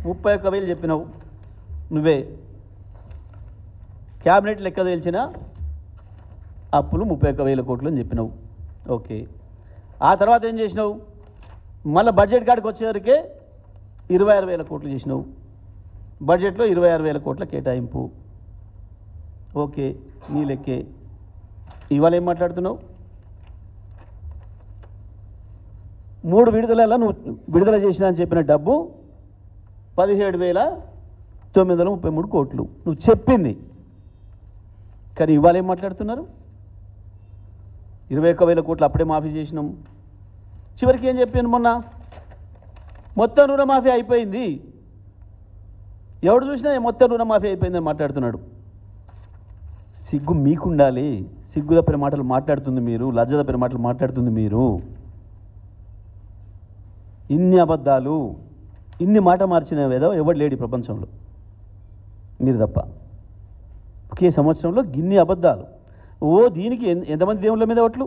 31,000 చెప్పినావు నువ్వే. క్యాబినెట్ లెక్క తేల్చిన అప్పులు 31,000 కోట్లు అని చెప్పినావు. ఓకే, ఆ తర్వాత ఏం చేసినావు? మళ్ళీ బడ్జెట్ కాడికి వచ్చేసరికి 26,000 కోట్లు చేసినావు. బడ్జెట్లో 26,000 కోట్ల కేటాయింపు. ఓకే, నీ లెక్కే. ఇవాళ ఏం మాట్లాడుతున్నావు? 3 విడుదలలో నువ్వు విడుదల చేసినా అని చెప్పిన డబ్బు 17,933 కోట్లు నువ్వు చెప్పింది. కానీ ఇవాళ ఏం మాట్లాడుతున్నారు? 21,000 కోట్లు అప్పుడే మాఫీ చేసినాం. చివరికి ఏం చెప్పాను మొన్న? మొత్తం రుణమాఫీ అయిపోయింది. ఎవడు చూసినా మొత్తం రుణమాఫీ అయిపోయిందని మాట్లాడుతున్నాడు. సిగ్గు మీకుండాలి. సిగ్గు తప్పిన మాటలు మాట్లాడుతుంది మీరు, లజ్జ తప్పిన మాటలు మాట్లాడుతుంది మీరు. ఇన్ని అబద్ధాలు, ఇన్ని మాట మార్చిన ఏదో ఎవడు లేడు ప్రపంచంలో, మీరు తప్ప. ఒకే సంవత్సరంలో గిన్ని అబద్ధాలు. దీనికి ఎంతమంది దేవుళ్ళ మీద ఓట్లు,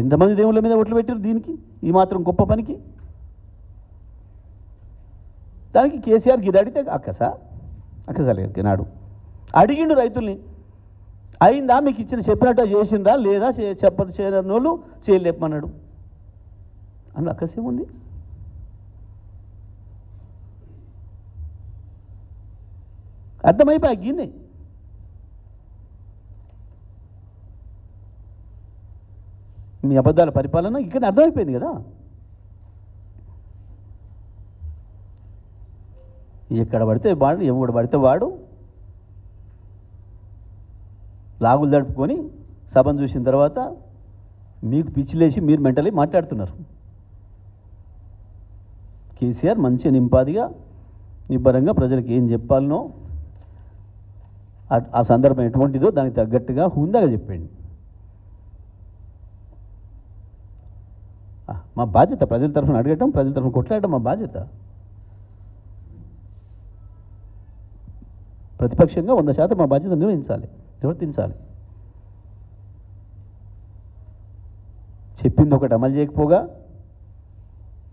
ఎంతమంది దేవుళ్ళ మీద ఓట్లు పెట్టారు దీనికి, ఈ మాత్రం గొప్ప పనికి? దానికి కేసీఆర్ గిది అడిగితే అక్కసలేదు నాడు అడిగిండు రైతుల్ని. అయిందా మీకు చెప్పినట్టు చేసిండ్రా లేదా చేయని వాళ్ళు చేయలేపమన్నాడు. అందులో అక్కసేముంది? అర్థమైపోయి గిన్నె. మీ అబద్ధాల పరిపాలన ఇక్కడ అర్థమైపోయింది కదా. ఎక్కడ పడితే వాడు, ఎవడు పడితే వాడు లాగులు దడుపుకొని సభను చూసిన తర్వాత మీకు పిచ్చిలేసి మీరు మెంటలీ మాట్లాడుతున్నారు. కేసీఆర్ మంచి నింపాదిగా నిబ్బరంగా ప్రజలకు ఏం చెప్పాలనో, ఆ సందర్భం ఎటువంటిదో దానికి తగ్గట్టుగా హుందాగా చెప్పండి. మా బాధ్యత ప్రజల తరఫున అడగటం, ప్రజల తరఫున కొట్లాడటం మా బాధ్యత. ప్రతిపక్షంగా 100% మా బాధ్యత నిర్వహించాలి, నిర్వర్తించాలి. చెప్పింది ఒకటి అమలు చేయకపోగా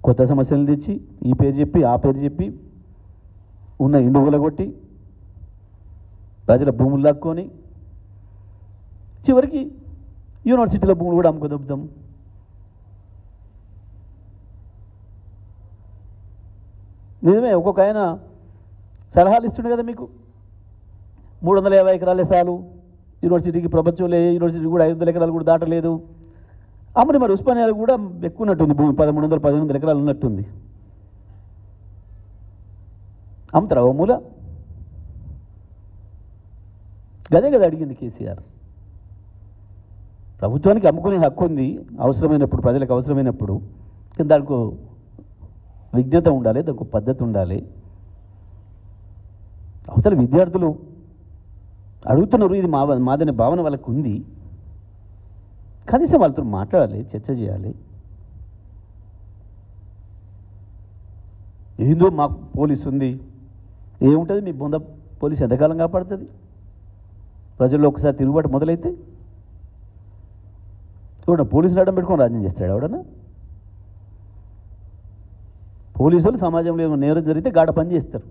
కొత్త సమస్యలు తెచ్చి ఈ పేరు చెప్పి ఆ పేరు చెప్పి ఉన్న ఇండుగుల కొట్టి ప్రజల భూములు లాక్కొని చివరికి యూనివర్సిటీల భూములు కూడా అమ్ముకోదొబ్బుతాం. నిజమే, ఒక్కొక్క ఆయన సలహాలు ఇస్తుండే కదా మీకు. 350 ఎకరాలే చాలు యూనివర్సిటీకి, ప్రపంచంలో ఏ యూనివర్సిటీ కూడా 500 ఎకరాలు కూడా దాటలేదు. అమ్మని మరి ఉస్మానియాలు కూడా ఎక్కువ ఉన్నట్టుంది భూమి, 1300-1500 ఎకరాలు ఉన్నట్టుంది. అమ్ముతారా ఓ మూల? గదే కదా అడిగింది కేసీఆర్. ప్రభుత్వానికి అమ్ముకునే హక్కు ఉంది అవసరమైనప్పుడు, ప్రజలకు అవసరమైనప్పుడు. కానీ దానికి విజ్ఞత ఉండాలి, దానికి పద్ధతి ఉండాలి. అవతల విద్యార్థులు అడుగుతున్నారు, ఇది మాదనే భావన వాళ్ళకు ఉంది. కనీసం వాళ్ళతో మాట్లాడాలి, చర్చ చేయాలి. ఏందో మాకు పోలీసు ఉంది, ఏముంటుంది మీ బొంద పోలీసు ఎంతకాలం కాపాడుతుంది? ప్రజల్లో ఒకసారి తిరుగుబాటు మొదలైతే ఎవడన్నా పోలీసులు అడ్డం పెట్టుకొని రాజ్యం చేస్తాడు ఎవడన్నా? పోలీసులు సమాజంలో ఏమైనా నేరం జరిగితే గాఢ పని చేస్తారు,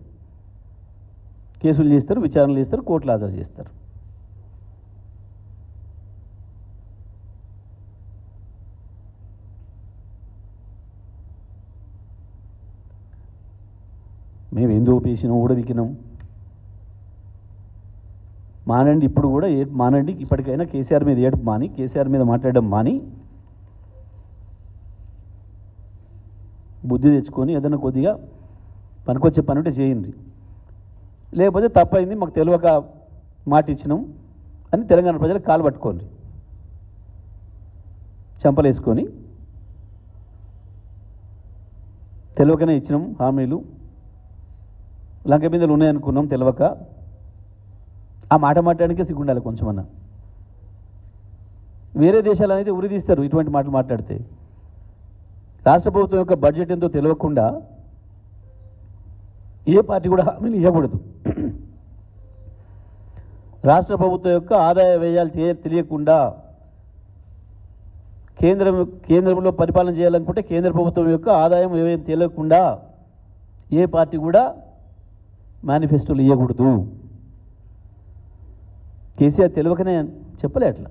కేసులు చేస్తారు, విచారణలు చేస్తారు, కోర్టులు హాజరు చేస్తారు. మేము ఎందుకు ఓపేసినాం, ఊడవికినాం, మానండి. ఇప్పుడు కూడా మానండి. ఇప్పటికైనా కేసీఆర్ మీద ఏడుపు మాని, కేసీఆర్ మీద మాట్లాడడం మాని, బుద్ధి తెచ్చుకొని ఏదైనా కొద్దిగా పనికొచ్చే పని ఉంటే చేయండి. లేకపోతే తప్పైంది, మాకు తెలియక మాట ఇచ్చినాం అని తెలంగాణ ప్రజలకు కాలు పట్టుకోండి, చెంపలేసుకొని. తెలియకనే ఇచ్చినాం హామీలు, లంక మీదలు ఉన్నాయనుకున్నాం తెలియక. ఆ మాట మాట్లాడడానికే సిగ్గుండాలి కొంచెమన్నా. వేరే దేశాలు అనేది ఉరిదీస్తారు ఇటువంటి మాటలు మాట్లాడితే. రాష్ట్ర ప్రభుత్వం యొక్క బడ్జెట్ ఎంతో తెలియకుండా ఏ పార్టీ కూడా హామీలు ఇవ్వకూడదు. రాష్ట్ర ప్రభుత్వం యొక్క ఆదాయ వ్యయాలు తెలియకుండా కేంద్రంలో పరిపాలన చేయాలనుకుంటే కేంద్ర ప్రభుత్వం యొక్క ఆదాయం ఏమేమి తెలియకుండా ఏ పార్టీ కూడా మేనిఫెస్టోలు ఇవ్వకూడదు. కేసీఆర్ తెలియకనే చెప్పలే అట్లా.